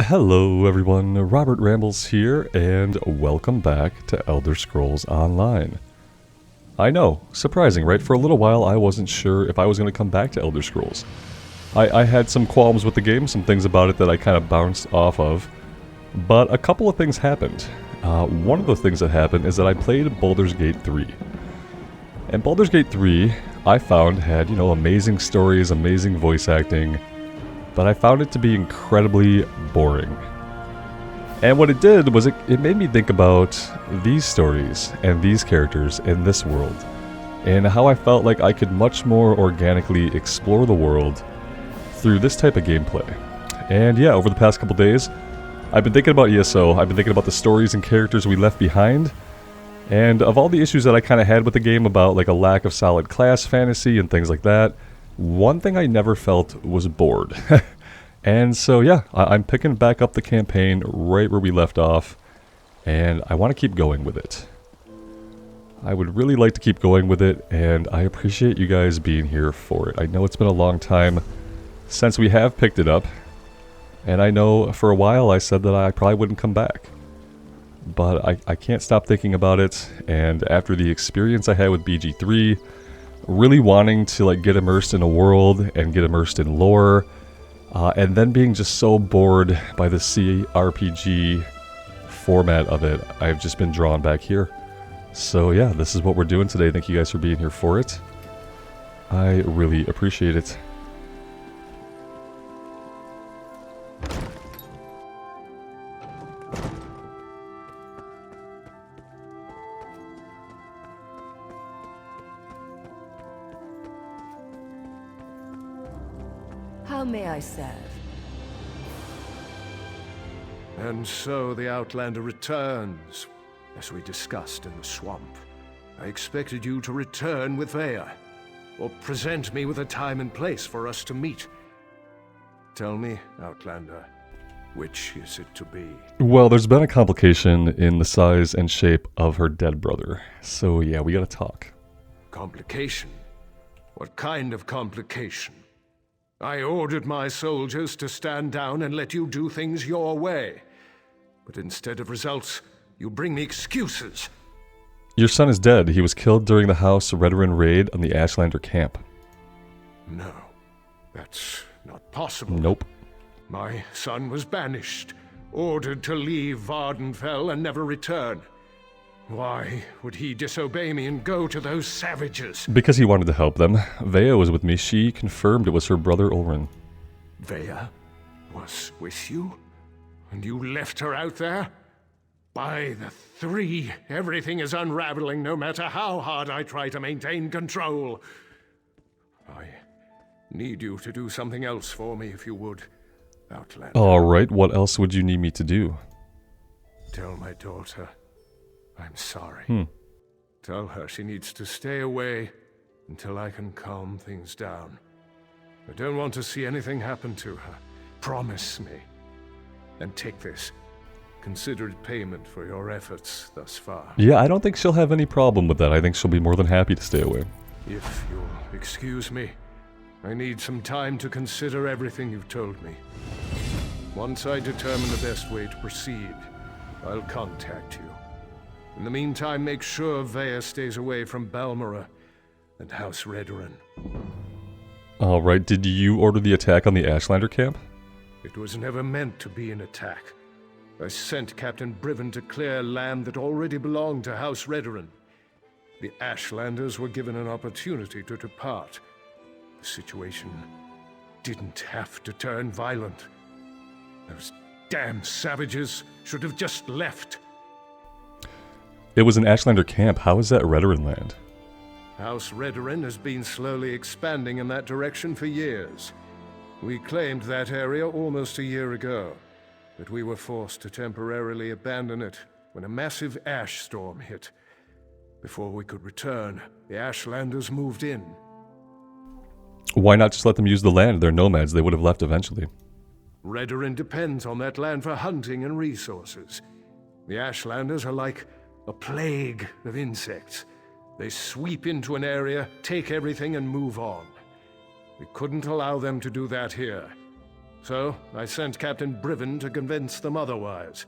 Hello everyone, Robert Rambles here, and welcome back to Elder Scrolls Online. I know, surprising, right? For a little while I wasn't sure if I was going to come back to Elder Scrolls. I had some qualms with the game, some things about it that I kind of bounced off of, but a couple of things happened. One of the things that happened is that I played Baldur's Gate 3. And Baldur's Gate 3, I found, had, amazing stories, amazing voice acting, but I found it to be incredibly boring. And what it did was it made me think about these stories and these characters in this world, and how I felt like I could much more organically explore the world through this type of gameplay. And yeah, over the past couple days, I've been thinking about ESO, I've been thinking about the stories and characters we left behind, and of all the issues that I kind of had with the game about like a lack of solid class fantasy and things like that, one thing I never felt was bored. And so yeah, I'm picking back up the campaign right where we left off, and I want to keep going with it. I would really like to keep going with it, and I appreciate you guys being here for it. I know it's been a long time since we have picked it up, and I know for a while I said that I probably wouldn't come back. But I can't stop thinking about it, and after the experience I had with BG3, really wanting to like get immersed in a world and get immersed in lore, and then being just so bored by the CRPG format of it, I've just been drawn back here. So yeah, this is what we're doing today. Thank you guys for being here for it. I really appreciate it. How may I serve? And so the Outlander returns, as we discussed in the swamp. I expected you to return with Vaya, or present me with a time and place for us to meet. Tell me, Outlander, which is it to be? Well, there's been a complication in the size and shape of her dead brother. So yeah, we gotta talk. Complication? What kind of complication? I ordered my soldiers to stand down and let you do things your way. But instead of results, you bring me excuses. Your son is dead. He was killed during the House Redoran raid on the Ashlander camp. No, that's not possible. Nope. My son was banished, ordered to leave Vardenfell and never return. Why would he disobey me and go to those savages? Because he wanted to help them. Vaya was with me. She confirmed it was her brother Ulrin. Vaya was with you? And you left her out there? By the three, everything is unraveling no matter how hard I try to maintain control. I need you to do something else for me, if you would, Outlander. Alright, what else would you need me to do? Tell my daughter I'm sorry. Tell her she needs to stay away until I can calm things down. I don't want to see anything happen to her. Promise me. And take this. Consider it payment for your efforts thus far. Yeah, I don't think she'll have any problem with that. I think she'll be more than happy to stay away. If you'll excuse me, I need some time to consider everything you've told me. Once I determine the best way to proceed, I'll contact you. In the meantime, make sure Vaya stays away from Balmora and House Redoran. Alright, did you order the attack on the Ashlander camp? It was never meant to be an attack. I sent Captain Briven to clear land that already belonged to House Redoran. The Ashlanders were given an opportunity to depart. The situation didn't have to turn violent. Those damn savages should have just left. It was an Ashlander camp. How is that Redoran land? House Redoran has been slowly expanding in that direction for years. We claimed that area almost a year ago, but we were forced to temporarily abandon it when a massive ash storm hit. Before we could return, the Ashlanders moved in. Why not just let them use the land? They're nomads. They would have left eventually. Redoran depends on that land for hunting and resources. The Ashlanders are like a plague of insects. They sweep into an area, take everything, and move on. We couldn't allow them to do that here. So I sent Captain Briven to convince them otherwise.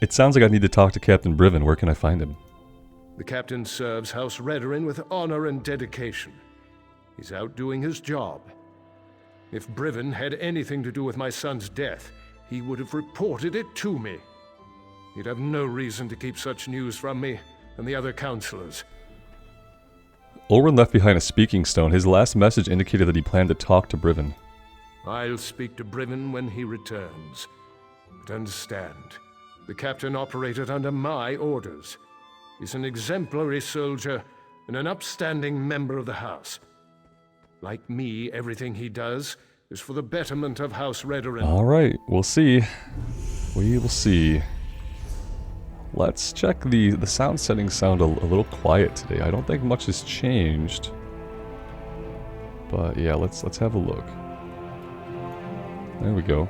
It sounds like I need to talk to Captain Briven. Where can I find him? The captain serves House Redorin with honor and dedication. He's out doing his job. If Briven had anything to do with my son's death, he would have reported it to me. He'd have no reason to keep such news from me and the other counselors. Ulrin left behind a speaking stone. His last message indicated that he planned to talk to Briven. I'll speak to Briven when he returns. But understand, the captain operated under my orders. He's an exemplary soldier and an upstanding member of the House. Like me, everything he does is for the betterment of House Redorin. Alright, we'll see. We will see. Let's check the sound settings. Sound a little quiet today. I don't think much has changed. But yeah, let's have a look. There we go.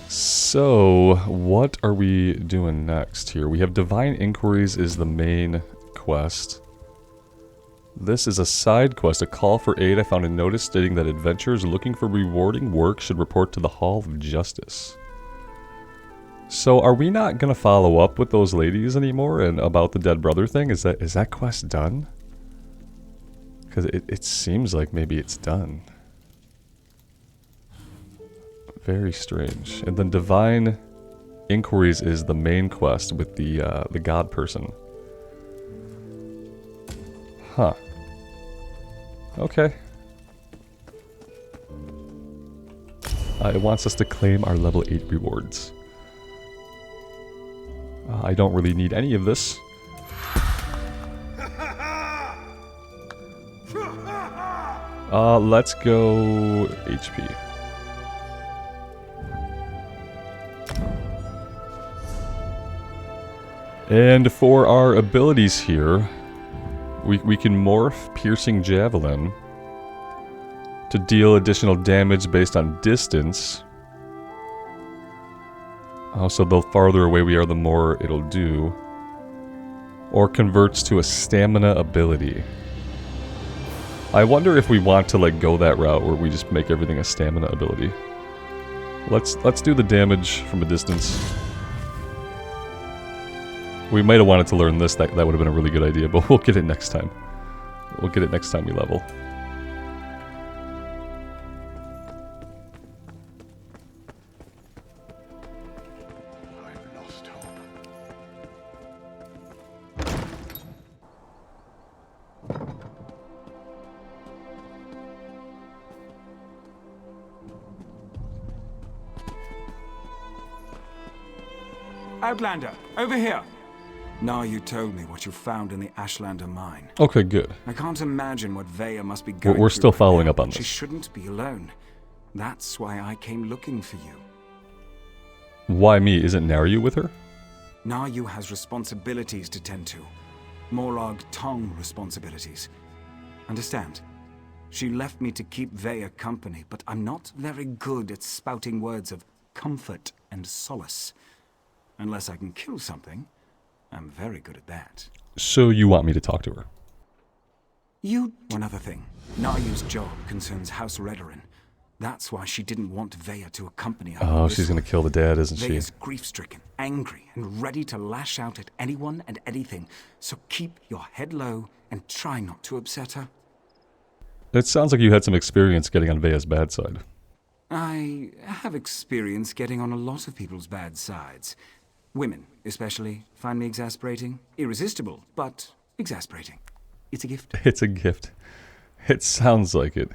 So, what are we doing next here? We have Divine Inquiries is the main quest. This is a side quest, a call for aid. I found a notice stating that adventurers looking for rewarding work should report to the Hall of Justice. So, are we not going to follow up with those ladies anymore and about the dead brother thing? Is that quest done? Because it seems like maybe it's done. Very strange. And then Divine Inquiries is the main quest with the god person. Huh. Okay. It wants us to claim our level 8 rewards. I don't really need any of this. Let's go HP. And for our abilities here, we can morph Piercing Javelin to deal additional damage based on distance. So the farther away we are, the more it'll do. Or converts to a stamina ability. I wonder if we want to like go that route where we just make everything a stamina ability. Let's do the damage from a distance. We might have wanted to learn this, that would have been a really good idea, but we'll get it next time. We'll get it next time we level. I've lost hope. Outlander, over here! Now you told me what you found in the Ashlander mine. Okay, good. I can't imagine what Veya must be going through. We're still following now, up on She this. shouldn't be alone. That's why I came looking for you. Why me? Isn't Naryu with her? Naryu has responsibilities to tend to. Morag Tong responsibilities. Understand? She left me to keep Veya company, but I'm not very good at spouting words of comfort and solace. Unless I can kill something, I'm very good at that. So you want me to talk to her? One other thing. Naryu's job concerns House Redorin. That's why she didn't want Veya to accompany her. Oh, she's gonna kill the dad, isn't she? Veya's grief-stricken, angry, and ready to lash out at anyone and anything. So keep your head low and try not to upset her. It sounds like you had some experience getting on Veya's bad side. I have experience getting on a lot of people's bad sides. Women, especially, find me exasperating. Irresistible, but exasperating. It's a gift. It's a gift. It sounds like it.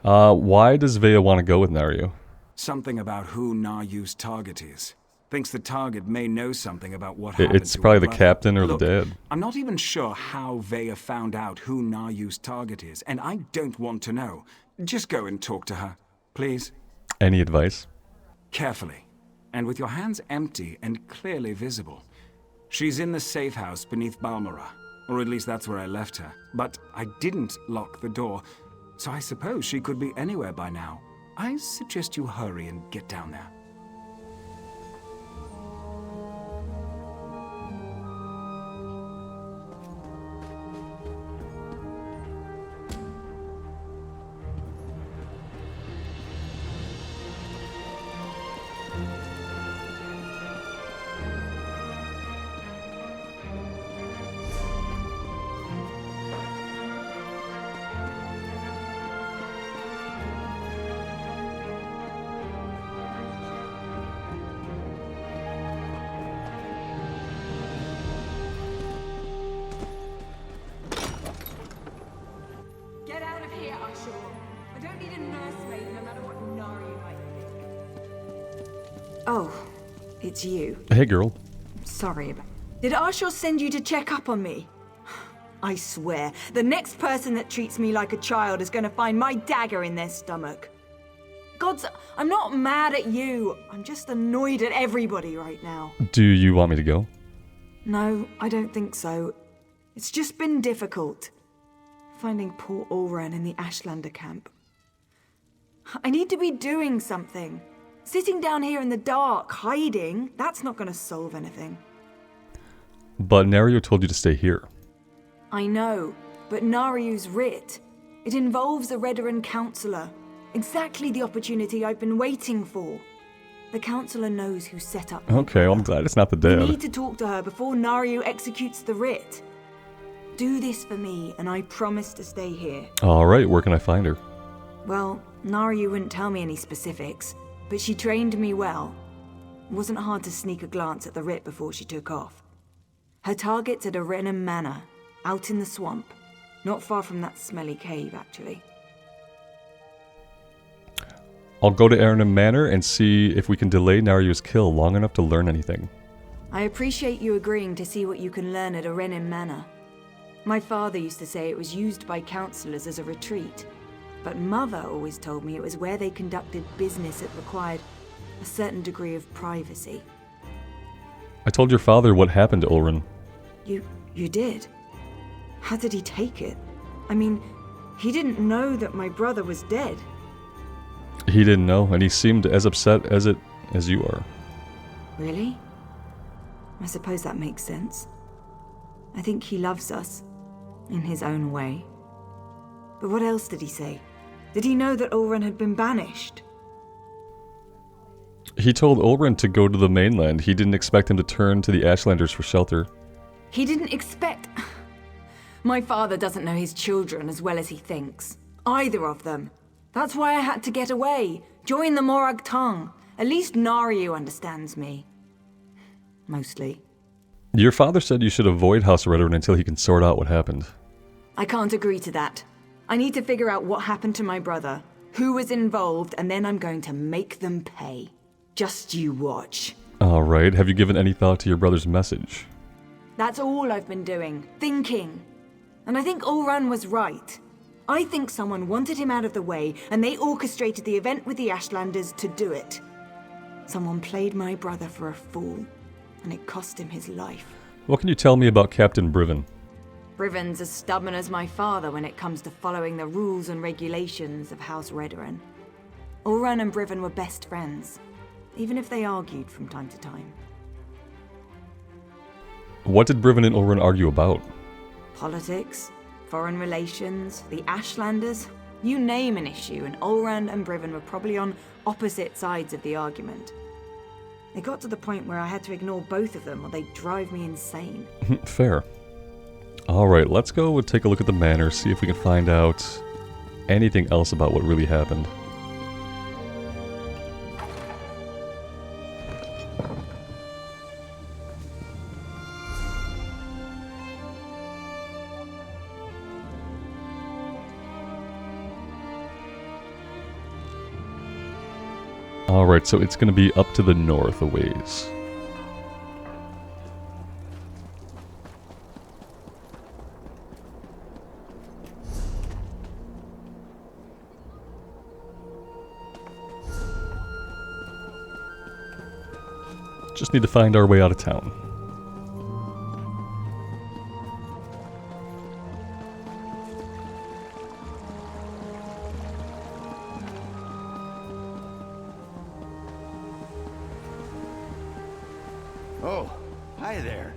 Why does Veya want to go with Naryu? Something about who Naryu's target is. Thinks the target may know something about what happened It's to probably her the brother. captain or Look, the dad. I'm not even sure how Veya found out who Naryu's target is, and I don't want to know. Just go and talk to her, please. Any advice? Carefully, and with your hands empty and clearly visible. She's in the safe house beneath Balmora, or at least that's where I left her. But I didn't lock the door, so I suppose she could be anywhere by now. I suggest you hurry and get down there. Get out of here, Ashur. I don't need a nursemaid, no matter what Nari might think. Oh, it's you. Hey, girl. Sorry about... Did Ashur send you to check up on me? I swear, the next person that treats me like a child is going to find my dagger in their stomach. Gods, I'm not mad at you. I'm just annoyed at everybody right now. Do you want me to go? No, I don't think so. It's just been difficult. Finding poor Ulran in the Ashlander camp. I need to be doing something. Sitting down here in the dark, hiding, that's not going to solve anything. But Nario told you to stay here. I know, but Nariu's writ. It involves a Redoran counselor. Exactly the opportunity I've been waiting for. The counselor knows who set up... Okay, well, I'm glad it's not the I dad. need to talk to her before Nariu executes the writ. Do this for me, and I promise to stay here. Alright, where can I find her? Well, Nariu wouldn't tell me any specifics, but she trained me well. It wasn't hard to sneak a glance at the writ before she took off. Her target's at Arenum Manor, out in the swamp. Not far from that smelly cave, actually. I'll go to Arenum Manor and see if we can delay Nariu's kill long enough to learn anything. I appreciate you agreeing to see what you can learn at Arenum Manor. My father used to say it was used by counselors as a retreat, but Mother always told me it was where they conducted business that required a certain degree of privacy. I told your father what happened to Ulran. You did? How did he take it? I mean, he didn't know that my brother was dead. He didn't know, and he seemed as upset as you are. Really? I suppose that makes sense. I think he loves us, in his own way. But what else did he say? Did he know that Ulran had been banished? He told Ulran to go to the mainland. He didn't expect him to turn to the Ashlanders for shelter. He didn't expect... My father doesn't know his children as well as he thinks. Either of them. That's why I had to get away. Join the Morag Tongue. At least Nariu understands me. Mostly. Your father said you should avoid House Redoran until he can sort out what happened. I can't agree to that. I need to figure out what happened to my brother, who was involved, and then I'm going to make them pay. Just you watch. Alright, have you given any thought to your brother's message? That's all I've been doing. Thinking. And I think Ulran was right. I think someone wanted him out of the way, and they orchestrated the event with the Ashlanders to do it. Someone played my brother for a fool, and it cost him his life. What can you tell me about Captain Briven? Briven's as stubborn as my father when it comes to following the rules and regulations of House Redoran. Ulran and Briven were best friends, even if they argued from time to time. What did Briven and Ulran argue about? Politics, foreign relations, the Ashlanders. You name an issue, and Ulran and Briven were probably on opposite sides of the argument. It got to the point where I had to ignore both of them or they'd drive me insane. Fair. Alright, let's go and take a look at the manor, see if we can find out anything else about what really happened. Alright, so it's going to be up to the north a ways. Just need to find our way out of town. Oh, hi there.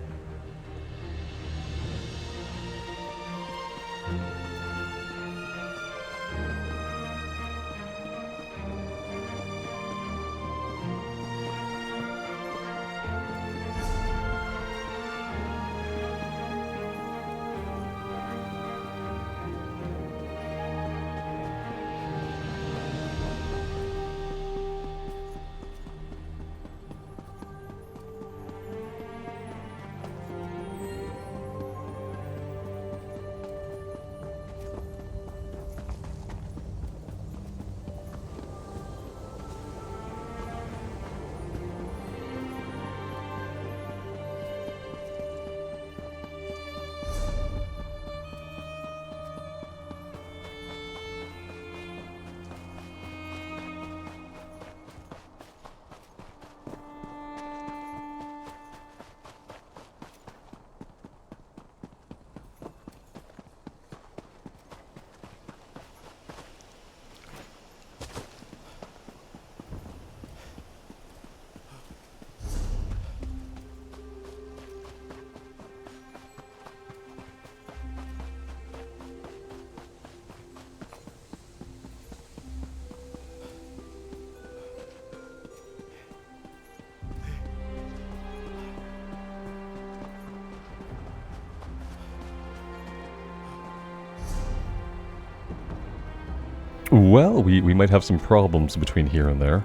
Well, we might have some problems between here and there.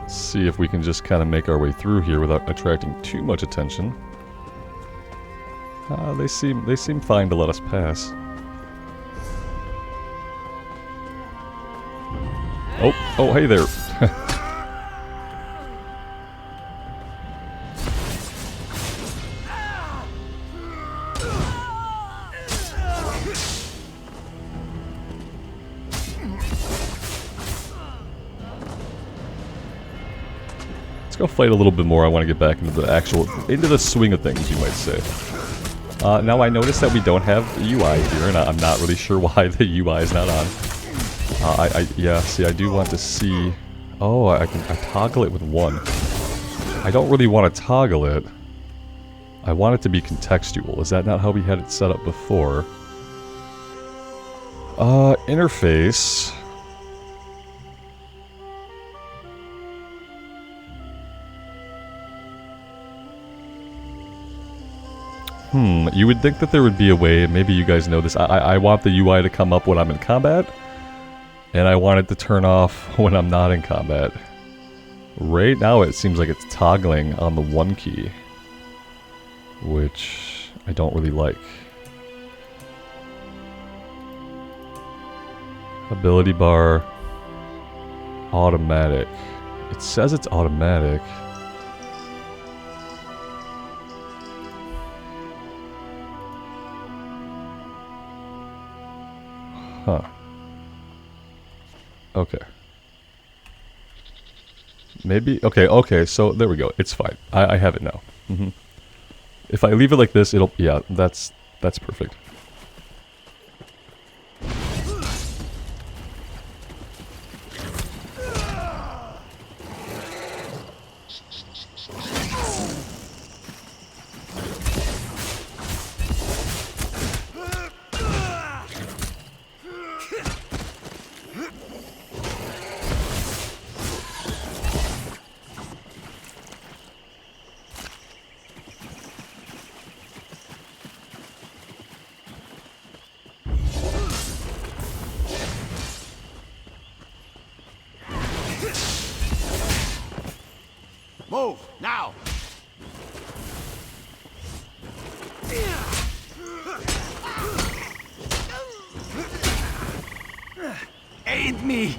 Let's see if we can just kind of make our way through here without attracting too much attention. They seem fine to let us pass. Oh, hey there. Let's go fight a little bit more. I want to get back into the swing of things, you might say. Now I noticed that we don't have the UI here, and I'm not really sure why the UI is not on. Yeah, see, I do want to see... Oh, I toggle it with one. I don't really want to toggle it. I want it to be contextual. Is that not how we had it set up before? Interface... You would think that there would be a way, maybe you guys know this, I want the UI to come up when I'm in combat, and I want it to turn off when I'm not in combat. Right now it seems like it's toggling on the 1 key, which I don't really like. Ability bar, automatic. It says it's automatic. Huh. Okay. Maybe... Okay, so there we go. It's fine. I have it now. If I leave it like this, it'll... Yeah, that's perfect. Move, now! Aid me!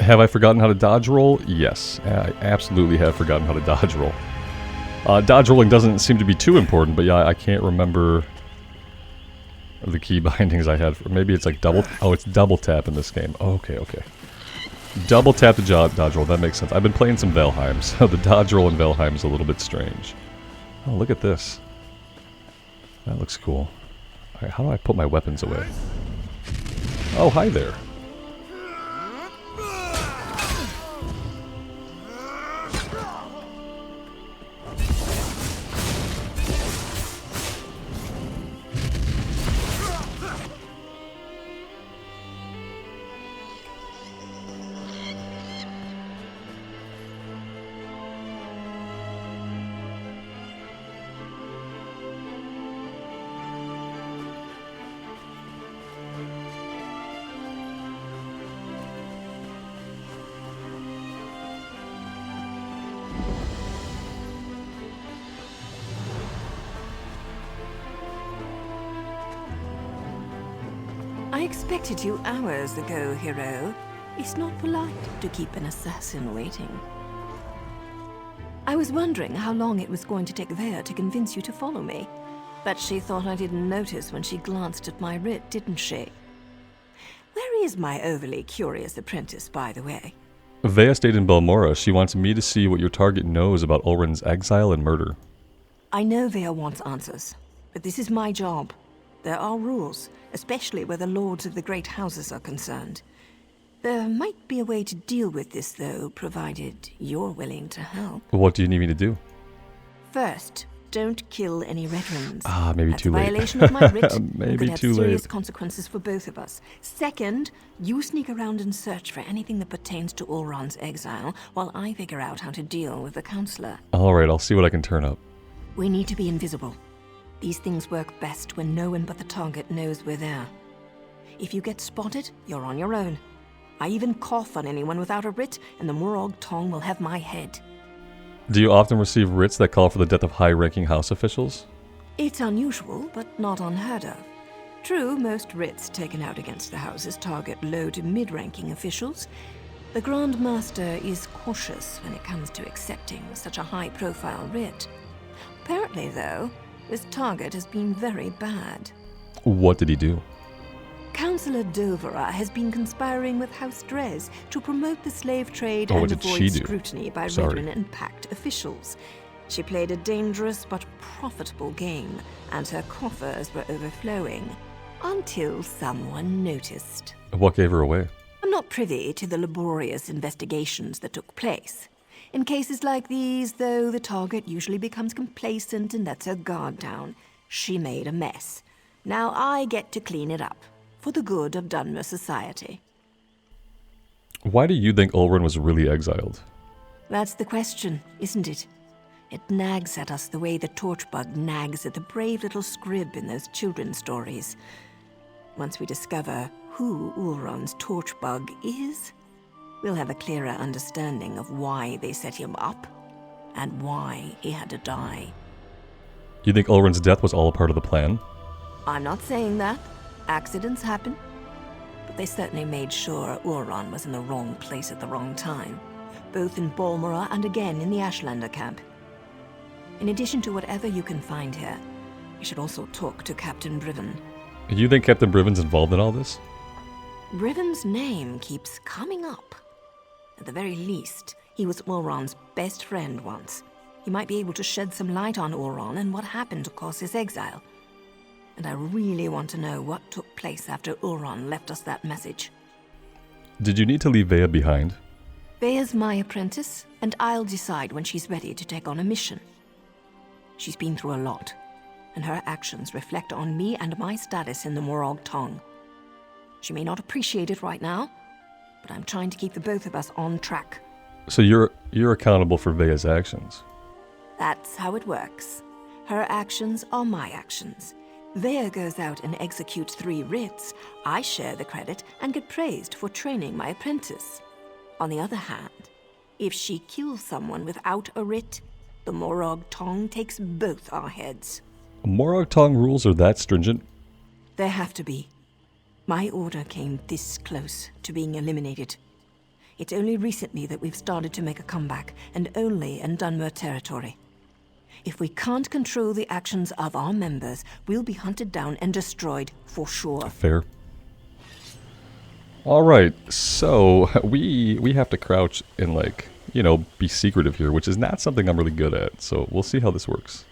Have I forgotten how to dodge roll? Yes, I absolutely have forgotten how to dodge roll. Dodge rolling doesn't seem to be too important, but yeah, I can't remember the key bindings I had. Maybe it's like double... Oh, it's double tap in this game. Okay. Double tap to dodge roll, that makes sense. I've been playing some Valheim, so the dodge roll in Valheim is a little bit strange. Oh, look at this. That looks cool. Alright, how do I put my weapons away? Oh, hi there. I expected you hours ago, hero. It's not polite to keep an assassin waiting. I was wondering how long it was going to take Vea to convince you to follow me. But she thought I didn't notice when she glanced at my writ, didn't she? Where is my overly curious apprentice, by the way? Vea stayed in Balmora. She wants me to see what your target knows about Ulrun's exile and murder. I know Vea wants answers, but this is my job. There are rules, especially where the lords of the great houses are concerned. There might be a way to deal with this, though, provided you're willing to help. What do you need me to do? First, don't kill any veterans. Ah, maybe That's too a late. violation of my writ. Maybe could have too serious late. consequences for both of us. Second, you sneak around and search for anything that pertains to Ulrun's exile, while I figure out how to deal with the counselor. Alright, I'll see what I can turn up. We need to be invisible. These things work best when no one but the target knows we're there. If you get spotted, you're on your own. I even cough on anyone without a writ, and the Morag Tong will have my head. Do you often receive writs that call for the death of high-ranking house officials? It's unusual, but not unheard of. True, most writs taken out against the houses target low to mid-ranking officials. The Grand Master is cautious when it comes to accepting such a high-profile writ. Apparently, though, this target has been very bad. What did he do? Councillor Dovera has been conspiring with House Drez to promote the slave trade Oh, and what did she avoid do? scrutiny by Sorry. Redrin and Pact officials. She played a dangerous but profitable game, and her coffers were overflowing. Until someone noticed. What gave her away? I'm not privy to the laborious investigations that took place. In cases like these, though, the target usually becomes complacent and lets her guard down. She made a mess. Now I get to clean it up, for the good of Dunmer society. Why do you think Ulrun was really exiled? That's the question, isn't it? It nags at us the way the torchbug nags at the brave little scrib in those children's stories. Once we discover who Ulrun's torchbug is, we'll have a clearer understanding of why they set him up, and why he had to die. You think Ulrun's death was all a part of the plan? I'm not saying that. Accidents happen. But they certainly made sure Ulrun was in the wrong place at the wrong time, both in Balmora and again in the Ashlander camp. In addition to whatever you can find here, you should also talk to Captain Briven. You think Captain Briven's involved in all this? Briven's name keeps coming up. At the very least, he was Ulrun's best friend once. He might be able to shed some light on Ulrun and what happened to cause his exile. And I really want to know what took place after Ulrun left us that message. Did you need to leave Vea behind? Vea's my apprentice, and I'll decide when she's ready to take on a mission. She's been through a lot, and her actions reflect on me and my status in the Morag Tong. She may not appreciate it right now, but I'm trying to keep the both of us on track. So you're accountable for Vea's actions. That's how it works. Her actions are my actions. Vea goes out and executes 3 writs. I share the credit and get praised for training my apprentice. On the other hand, if she kills someone without a writ, the Morag Tong takes both our heads. Morag Tong rules are that stringent? There have to be. My order came this close to being eliminated. It's only recently that we've started to make a comeback, and only in Dunmer territory. If we can't control the actions of our members, we'll be hunted down and destroyed for sure. Fair. Alright, so we have to crouch and, like, you know, be secretive here, which is not something I'm really good at, so we'll see how this works.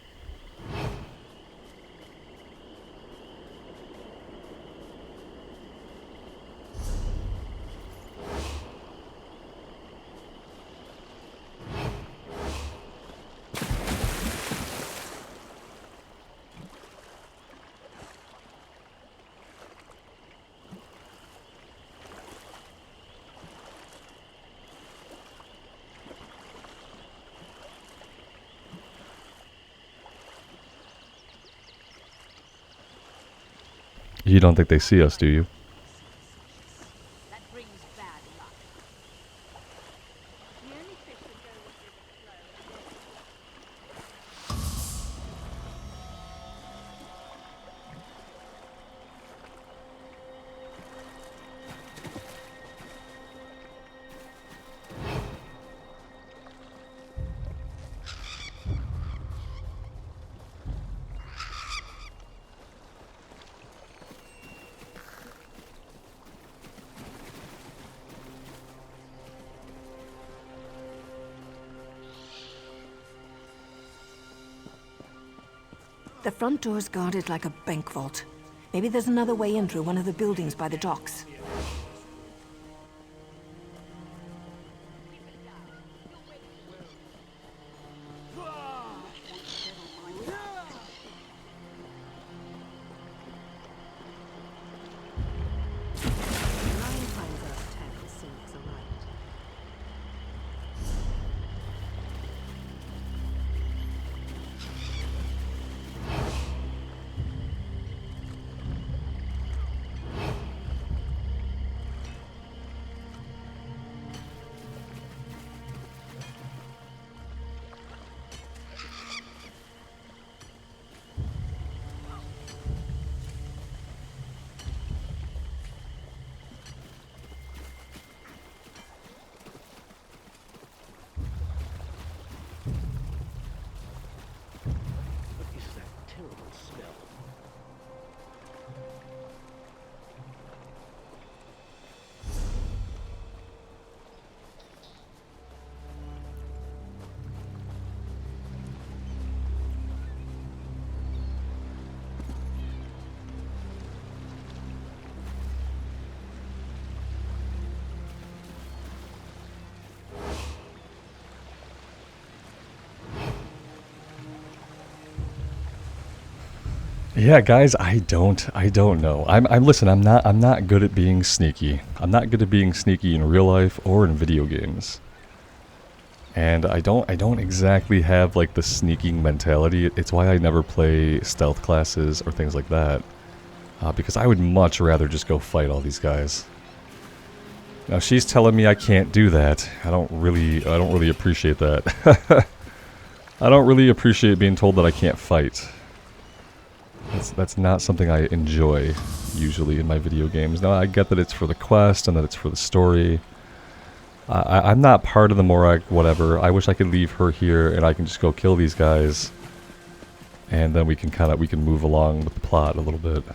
You don't think they see us, do you? That brings bad luck. The only fish that go with the flow. The front door's guarded like a bank vault. Maybe there's another way in through one of the buildings by the docks. Yeah, guys, I don't know. Listen, I'm not good at being sneaky. I'm not good at being sneaky in real life or in video games. And I don't exactly have like the sneaking mentality. It's why I never play stealth classes or things like that. Because I would much rather just go fight all these guys. Now she's telling me I can't do that. I don't really appreciate that. I don't really appreciate being told that I can't fight. That's not something I enjoy, usually, in my video games. Now, I get that it's for the quest and that it's for the story. I'm not part of the Morag, whatever. I wish I could leave her here and I can just go kill these guys. And then we can move along with the plot a little bit.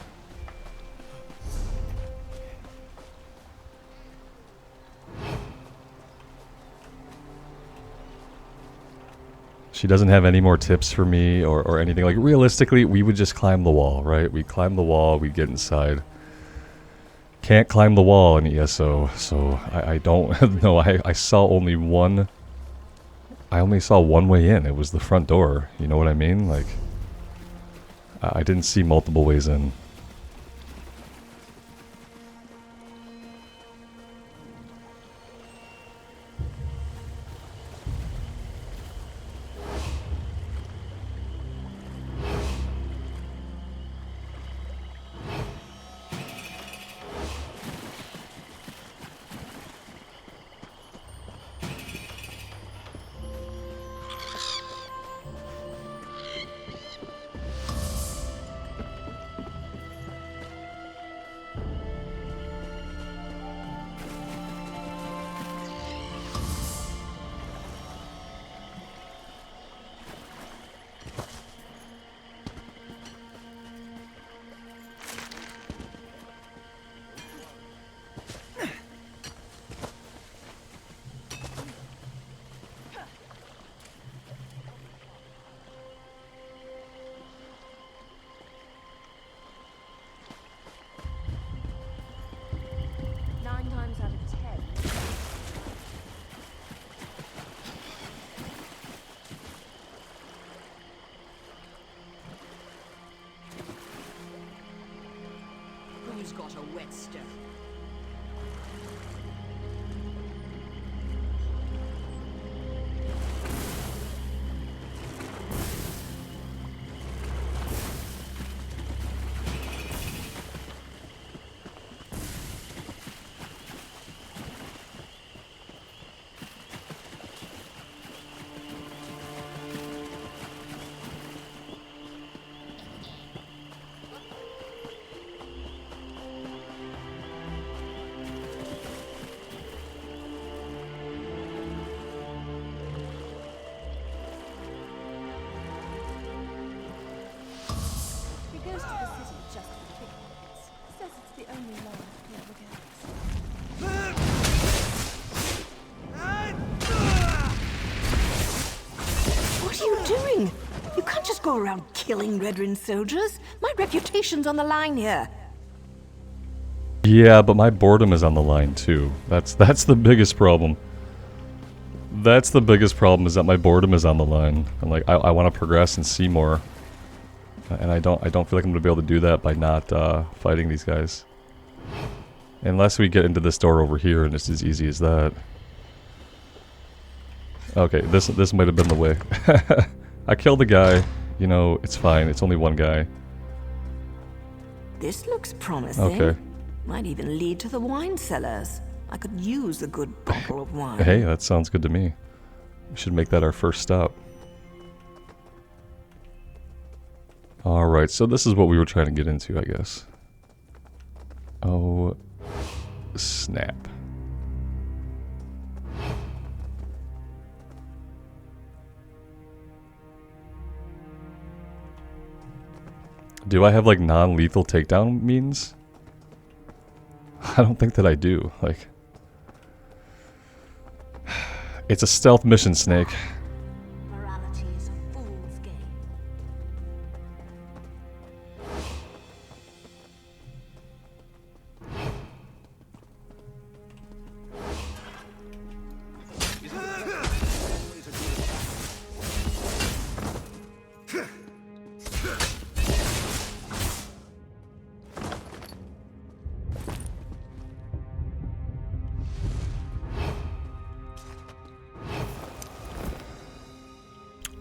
She doesn't have any more tips for me or anything. Like, realistically, we would just climb the wall, right? We'd climb the wall, we'd get inside. Can't climb the wall in ESO, so I don't know. I saw only one... I only saw one way in. It was the front door. You know what I mean? Like, I didn't see multiple ways in. Who's got a whetstone? goes to the city just for pickpockets. Says it's the only line he ever gets. What are you doing? You can't just go around killing Redrin soldiers. My reputation's on the line here. Yeah, but my boredom is on the line too. That's the biggest problem. That's the biggest problem, is that my boredom is on the line. And like I want to progress and see more. And I don't feel like I'm gonna be able to do that by not fighting these guys. Unless we get into this door over here and it's as easy as that. Okay, this might have been the way. I killed the guy, you know, it's fine, it's only one guy. This looks promising. Okay. Might even lead to the wine cellars. I could use a good bottle of wine. Hey, that sounds good to me. We should make that our first stop. Alright, so this is what we were trying to get into, I guess. Oh, snap. Do I have like non-lethal takedown means? I don't think that I do. Like, it's a stealth mission, Snake. Morality is a fool's game.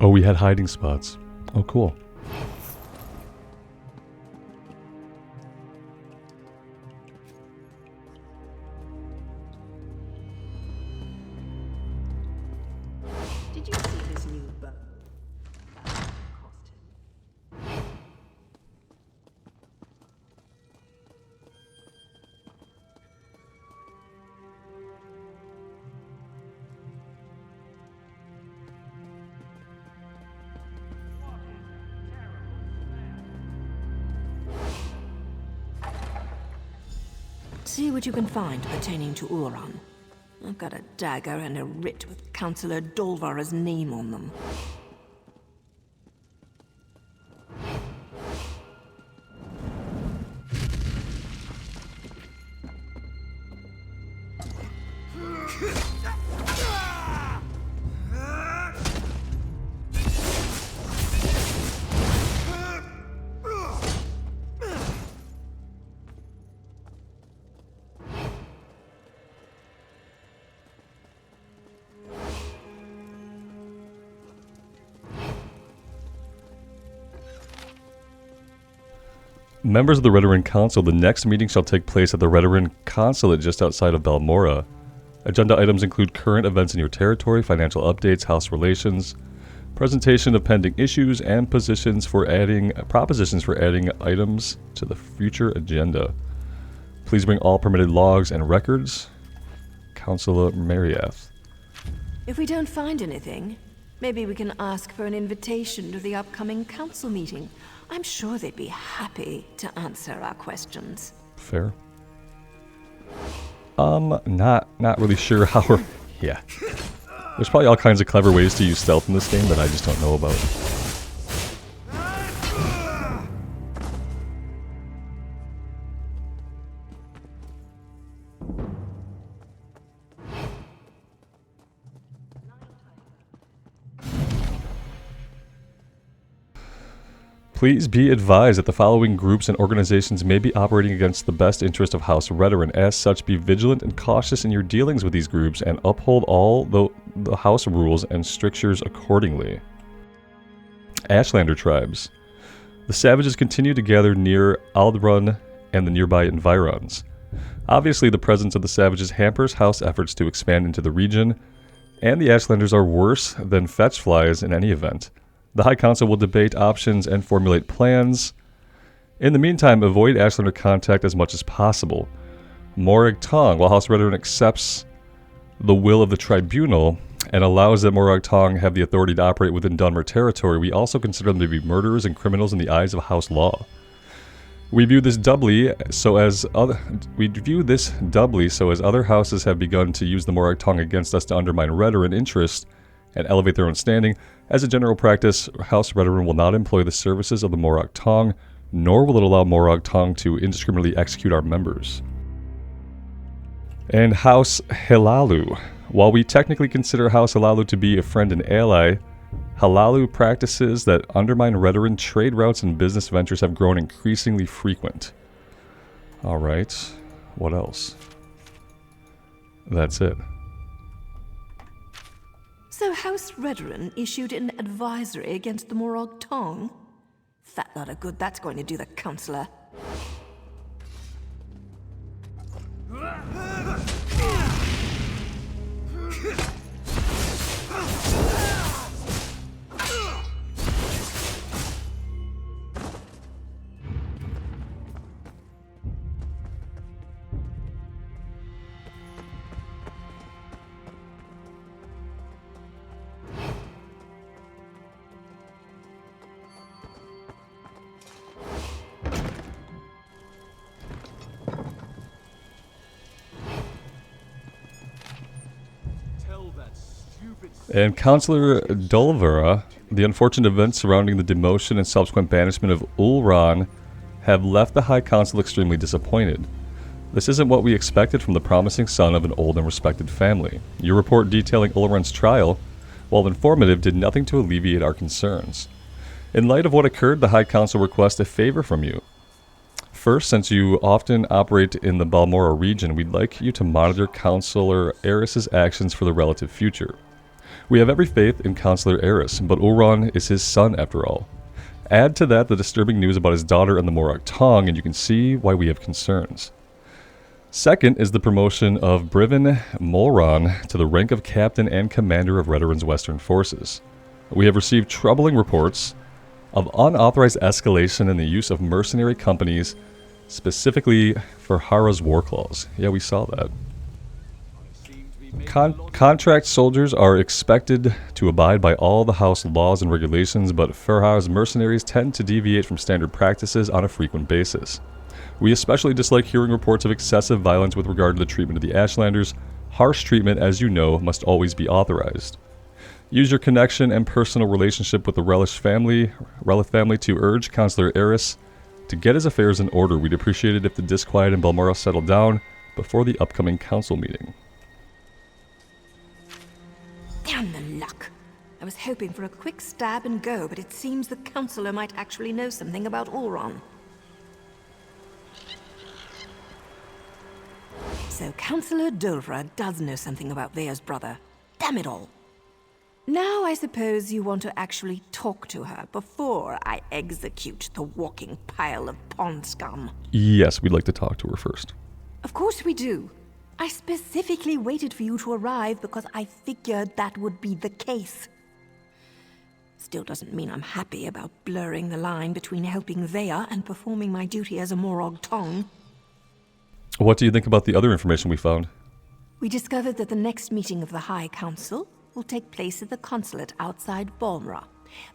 Oh, we had hiding spots. Oh, cool. Did you see this new bow? See what you can find pertaining to Uran. I've got a dagger and a writ with Councillor Dolvara's name on them. Members of the Redoran Council, the next meeting shall take place at the Redoran Consulate just outside of Balmora. Agenda items include current events in your territory, financial updates, house relations, presentation of pending issues, and propositions for adding items to the future agenda. Please bring all permitted logs and records. Councillor Mariath. If we don't find anything, maybe we can ask for an invitation to the upcoming council meeting. I'm sure they'd be happy to answer our questions. Fair. Not really sure how we're... Yeah. There's probably all kinds of clever ways to use stealth in this game that I just don't know about. Please be advised that the following groups and organizations may be operating against the best interest of House Redoran. As such, be vigilant and cautious in your dealings with these groups and uphold all the House rules and strictures accordingly. Ashlander tribes. The savages continue to gather near Aldrun and the nearby environs. Obviously, the presence of the savages hampers House efforts to expand into the region, and the Ashlanders are worse than fetch flies in any event. The High Council will debate options and formulate plans. In the meantime, avoid Ashlander contact as much as possible. Morag Tong, while House Redoran accepts the will of the Tribunal and allows that Morag Tong have the authority to operate within Dunmer territory, we also consider them to be murderers and criminals in the eyes of House Law. We view this doubly so as other houses have begun to use the Morag tongue against us to undermine Redoran interest and elevate their own standing. As a general practice, House Redoran will not employ the services of the Morag tongue, nor will it allow Morag tongue to indiscriminately execute our members. And House Helalu. While we technically consider House Helalu to be a friend and ally, Helalu practices that undermine Redoran trade routes and business ventures have grown increasingly frequent. Alright, what else? That's it. So House Redoran issued an advisory against the Morag tongue? Fat lot of good that's going to do the Councillor. And Councillor Dolvera, the unfortunate events surrounding the demotion and subsequent banishment of Ulran have left the High Council extremely disappointed. This isn't what we expected from the promising son of an old and respected family. Your report detailing Ulran's trial, while informative, did nothing to alleviate our concerns. In light of what occurred, the High Council requests a favor from you. First, since you often operate in the Balmora region, we'd like you to monitor Councillor Eris's actions for the relative future. We have every faith in Councillor Eris, but Ulran is his son after all. Add to that the disturbing news about his daughter and the Morag tongue, and you can see why we have concerns. Second is the promotion of Brivin Molran to the rank of captain and commander of Redoran's Western forces. We have received troubling reports of unauthorized escalation in the use of mercenary companies, specifically for Hara's war claws. Yeah, we saw that. Contract soldiers are expected to abide by all the house laws and regulations, but Farhar's mercenaries tend to deviate from standard practices on a frequent basis. We especially dislike hearing reports of excessive violence with regard to the treatment of the Ashlanders. Harsh treatment, as you know, must always be authorized. Use your connection and personal relationship with the Relish family to urge Councillor Eris to get his affairs in order. We'd appreciate it if the disquiet in Balmora settled down before the upcoming council meeting. Damn the luck. I was hoping for a quick stab and go, but it seems the Councillor might actually know something about Ulran. So Councillor Dolvera does know something about Vea's brother. Damn it all. Now I suppose you want to actually talk to her before I execute the walking pile of pond scum. Yes, we'd like to talk to her first. Of course we do. I specifically waited for you to arrive because I figured that would be the case. Still doesn't mean I'm happy about blurring the line between helping Vea and performing my duty as a Morag tongue. What do you think about the other information we found? We discovered that the next meeting of the High Council will take place at the consulate outside Balmora.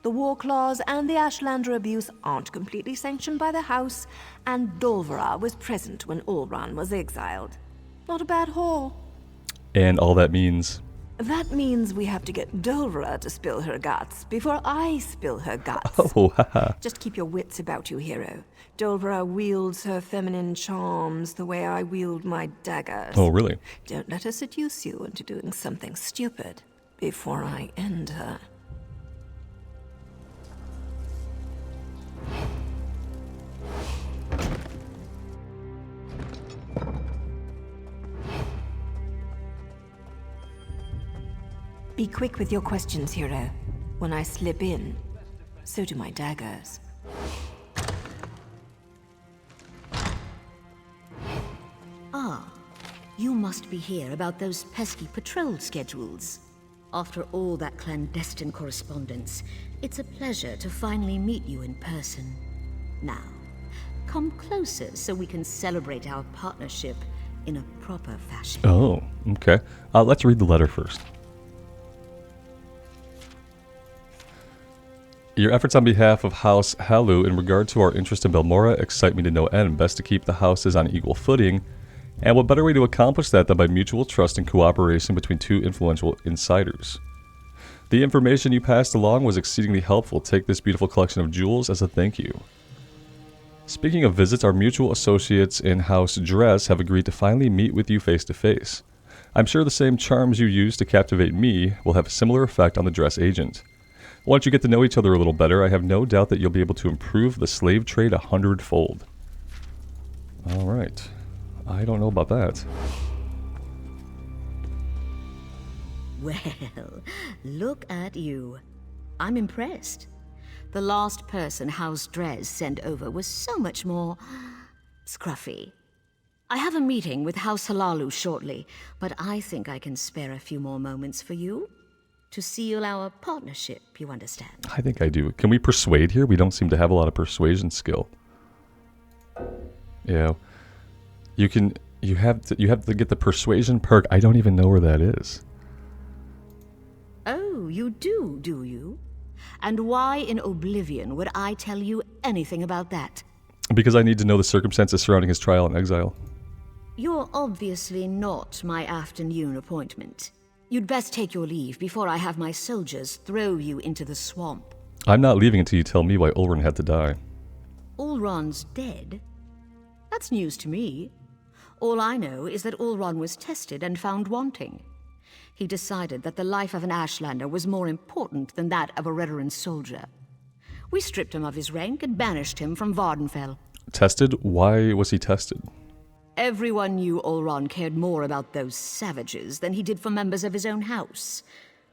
The war clause and the Ashlander abuse aren't completely sanctioned by the House, and Dolvera was present when Ulran was exiled. Not a bad haul. And all that means? That means we have to get Dolvera to spill her guts before I spill her guts. Oh, haha. Just keep your wits about you, hero. Dolvera wields her feminine charms the way I wield my daggers. Oh, really? Don't let her seduce you into doing something stupid before I end her. Be quick with your questions, hero. When I slip in, so do my daggers. Ah, you must be here about those pesky patrol schedules. After all that clandestine correspondence, it's a pleasure to finally meet you in person. Now, come closer so we can celebrate our partnership in a proper fashion. Oh, okay. Let's read the letter first. Your efforts on behalf of House Halu in regard to our interest in Balmora excite me to no end. Best to keep the houses on equal footing. And what better way to accomplish that than by mutual trust and cooperation between two influential insiders? The information you passed along was exceedingly helpful. Take this beautiful collection of jewels as a thank you. Speaking of visits, our mutual associates in House Dress have agreed to finally meet with you face to face. I'm sure the same charms you used to captivate me will have a similar effect on the Dress agent. Once you get to know each other a little better, I have no doubt that you'll be able to improve the slave trade 100-fold. Alright. I don't know about that. Well, look at you. I'm impressed. The last person House Dress sent over was so much more scruffy. I have a meeting with House Halalu shortly, but I think I can spare a few more moments for you. To seal our partnership, you understand? I think I do. Can we persuade here? We don't seem to have a lot of persuasion skill. Yeah. You have to get the persuasion perk. I don't even know where that is. Oh, you do you? And why in oblivion would I tell you anything about that? Because I need to know the circumstances surrounding his trial and exile. You're obviously not my afternoon appointment. You'd best take your leave before I have my soldiers throw you into the swamp. I'm not leaving until you tell me why Ulrun had to die. Ulron's dead? That's news to me. All I know is that Ulron was tested and found wanting. He decided that the life of an Ashlander was more important than that of a Redoran soldier. We stripped him of his rank and banished him from Vardenfell. Tested? Why was he tested? Everyone knew Ulron cared more about those savages than he did for members of his own house.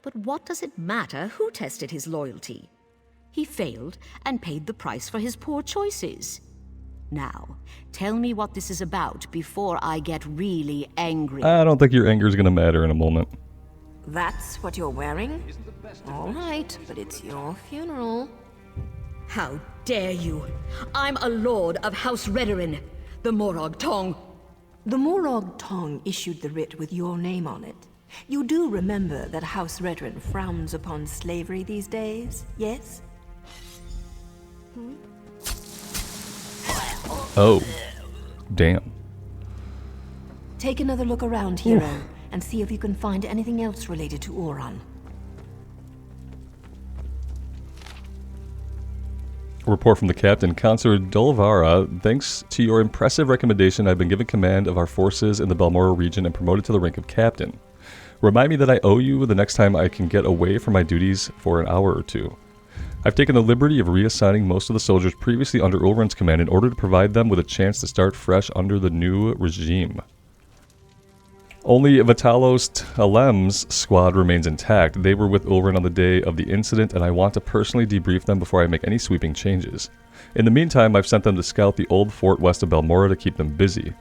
But what does it matter who tested his loyalty? He failed and paid the price for his poor choices. Now, tell me what this is about before I get really angry. I don't think your anger is going to matter in a moment. That's what you're wearing? All right, but it's your funeral. How dare you! I'm a lord of House Redoran, the Morag Tong. The Morag Tong issued the writ with your name on it. You do remember that House Redoran frowns upon slavery these days, yes? Oh. Damn. Take another look around, hero, and see if you can find anything else related to Ulrun. Report from the captain. Counselor Dolvara, thanks to your impressive recommendation, I've been given command of our forces in the Balmora region and promoted to the rank of captain. Remind me that I owe you the next time I can get away from my duties for an hour or two. I've taken the liberty of reassigning most of the soldiers previously under Ulrun's command in order to provide them with a chance to start fresh under the new regime. Only Vitalos Talem's squad remains intact. They were with Ulrun on the day of the incident, and I want to personally debrief them before I make any sweeping changes. In the meantime, I've sent them to scout the old fort west of Balmora to keep them busy.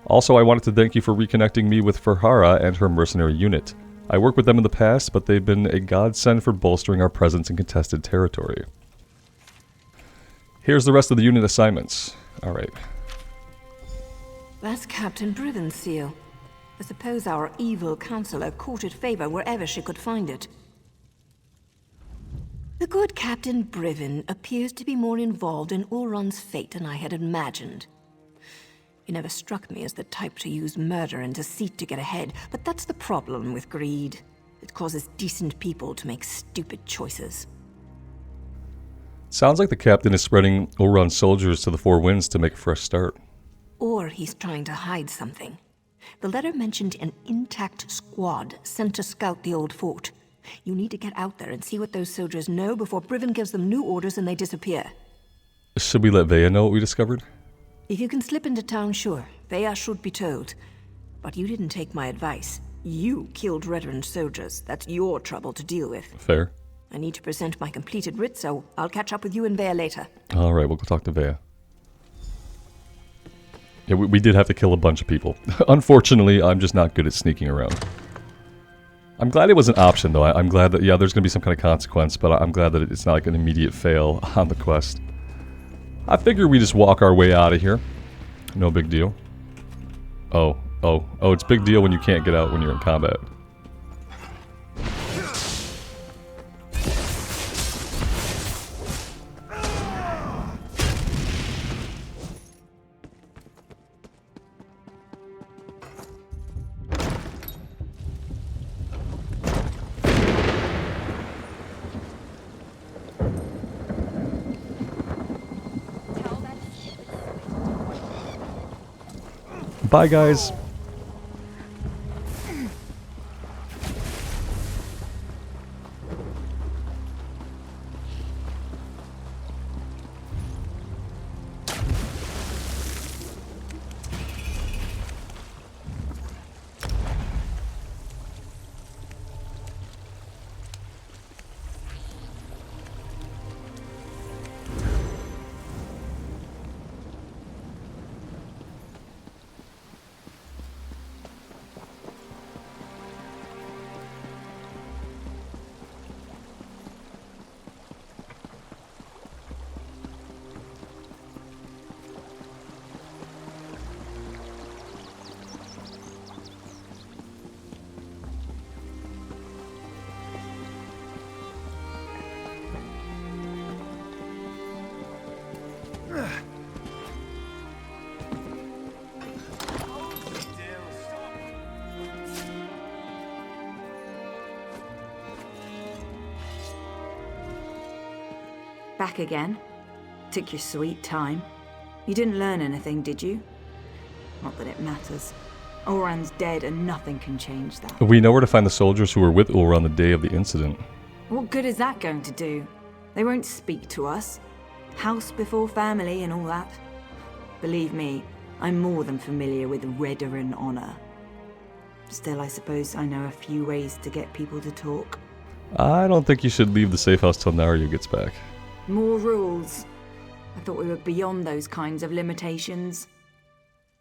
Also, I wanted to thank you for reconnecting me with Ferhara and her mercenary unit. I worked with them in the past, but they've been a godsend for bolstering our presence in contested territory. Here's the rest of the unit assignments. Alright. That's Captain Briven's seal. I suppose our evil counselor courted favor wherever she could find it. The good Captain Briven appears to be more involved in Ulrun's fate than I had imagined. He never struck me as the type to use murder and deceit to get ahead, but that's the problem with greed. It causes decent people to make stupid choices. Sounds like the captain is spreading Ulrun's soldiers to the four winds to make a fresh start. Or he's trying to hide something. The letter mentioned an intact squad sent to scout the old fort. You need to get out there and see what those soldiers know before Briven gives them new orders and they disappear. Should we let Vea know what we discovered? If you can slip into town, sure. Vea should be told. But you didn't take my advice. You killed Redoran soldiers. That's your trouble to deal with. Fair. I need to present my completed writ, so I'll catch up with you and Vea later. Alright, we'll go talk to Vea. Yeah, we did have to kill a bunch of people. Unfortunately, I'm just not good at sneaking around. I'm glad it was an option, though. I'm glad that, yeah, there's going to be some kind of consequence, but I'm glad that it's not like an immediate fail on the quest. I figure we just walk our way out of here. No big deal. Oh, it's big deal when you can't get out when you're in combat. Bye, guys. Back again? Took your sweet time. You didn't learn anything, did you? Not that it matters. Oran's dead and nothing can change that. We know where to find the soldiers who were with Ulra on the day of the incident. What good is that going to do? They won't speak to us. House before family and all that. Believe me, I'm more than familiar with Redoran honor. Still, I suppose I know a few ways to get people to talk. I don't think you should leave the safe house till Naryu gets back. More rules. I thought we were beyond those kinds of limitations.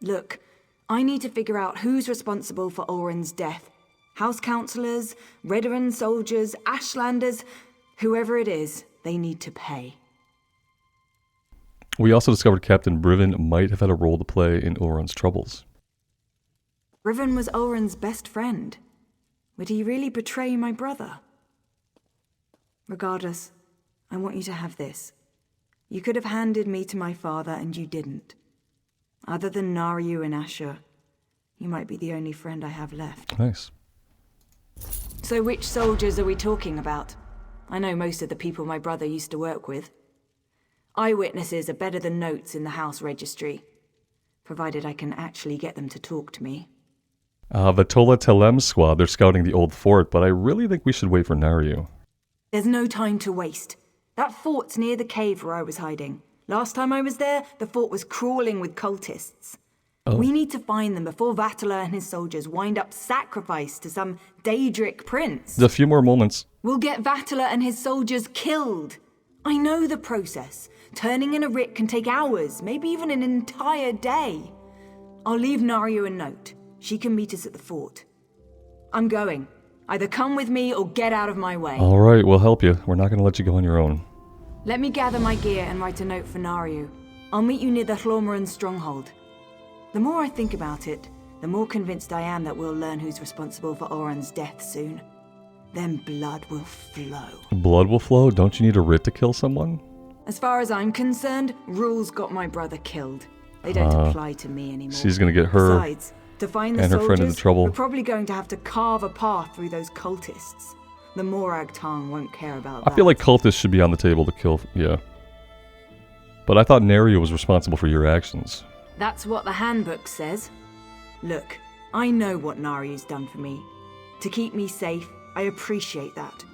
Look, I need to figure out who's responsible for Oren's death. House councillors, Redoran soldiers, Ashlanders, whoever it is, they need to pay. We also discovered Captain Briven might have had a role to play in Oren's troubles. Briven was Oren's best friend. Would he really betray my brother? Regardless, I want you to have this. You could have handed me to my father, and you didn't. Other than Naryu and Asher, you might be the only friend I have left. Nice. So which soldiers are we talking about? I know most of the people my brother used to work with. Eyewitnesses are better than notes in the house registry, provided I can actually get them to talk to me. Vatola Telem's squad, they're scouting the old fort, but I really think we should wait for Naryu. There's no time to waste. That fort's near the cave where I was hiding. Last time I was there, the fort was crawling with cultists. Oh. We need to find them before Vatala and his soldiers wind up sacrificed to some Daedric prince. A few more moments. We'll get Vatala and his soldiers killed. I know the process. Turning in a writ can take hours, maybe even an entire day. I'll leave Naryu a note. She can meet us at the fort. I'm going. Either come with me or get out of my way. All right, we'll help you. We're not going to let you go on your own. Let me gather my gear and write a note for Naryu. I'll meet you near the Hlormaran stronghold. The more I think about it, the more convinced I am that we'll learn who's responsible for Oren's death soon. Then blood will flow. Blood will flow? Don't you need a writ to kill someone? As far as I'm concerned, rules got my brother killed. They don't apply to me anymore. She's going to get her Besides, to find the and her soldiers, friend into trouble. we're probably going to have to carve a path through those cultists. The Morag Tong won't care about that. I feel like cultists should be on the table to kill, yeah. But I thought Naryu was responsible for your actions. That's what the handbook says. Look, I know what Naryu's done for me. To keep me safe, I appreciate that.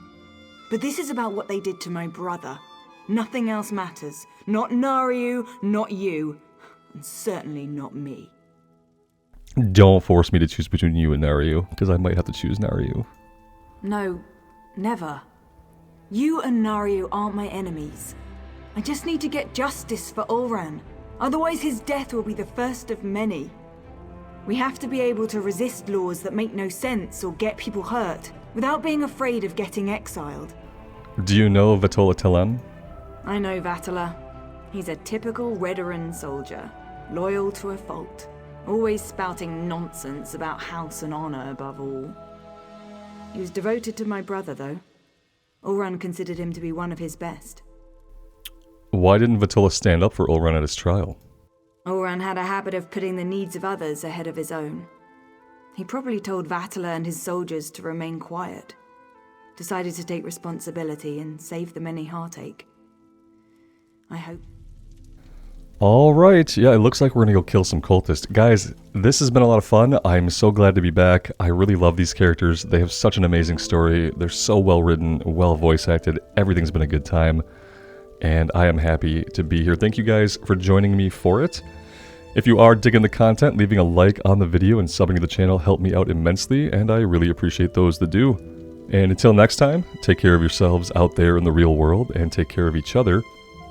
But this is about what they did to my brother. Nothing else matters. Not Naryu, not you, and certainly not me. Don't force me to choose between you and Naryu, because I might have to choose Naryu. No, never. You and Naryu aren't my enemies. I just need to get justice for Ulran. Otherwise his death will be the first of many. We have to be able to resist laws that make no sense or get people hurt, without being afraid of getting exiled. Do you know Vatola Telem? I know Vatala. He's a typical Redoran soldier, loyal to a fault, always spouting nonsense about house and honor above all. He was devoted to my brother, though. Ulran considered him to be one of his best. Why didn't Vatola stand up for Ulran at his trial? Ulran had a habit of putting the needs of others ahead of his own. He probably told Vatala and his soldiers to remain quiet. Decided to take responsibility and save them any heartache. I hope. Alright, yeah, it looks like we're gonna go kill some cultists. Guys, this has been a lot of fun. I'm so glad to be back. I really love these characters. They have such an amazing story. They're so well written, well voice acted. Everything's been a good time. And I am happy to be here. Thank you guys for joining me for it. If you are digging the content, leaving a like on the video and subbing to the channel help me out immensely, and I really appreciate those that do. And until next time, take care of yourselves out there in the real world, and take care of each other.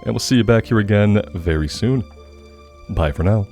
And we'll see you back here again very soon. Bye for now.